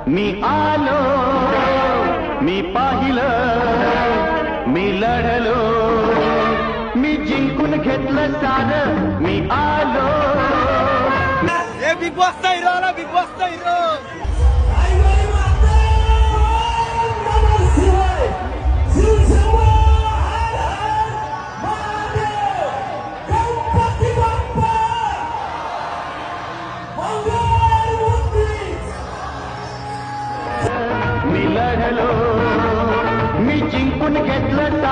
मी आलो, मी पाहिलं, मी लढलो, मी जिंकून घेतलं सारं, मी आलो. हे बिग बॉसचा हिरो आला, बिग बॉसचा हिरो. मी लढलो, मी जिंकून घेतलं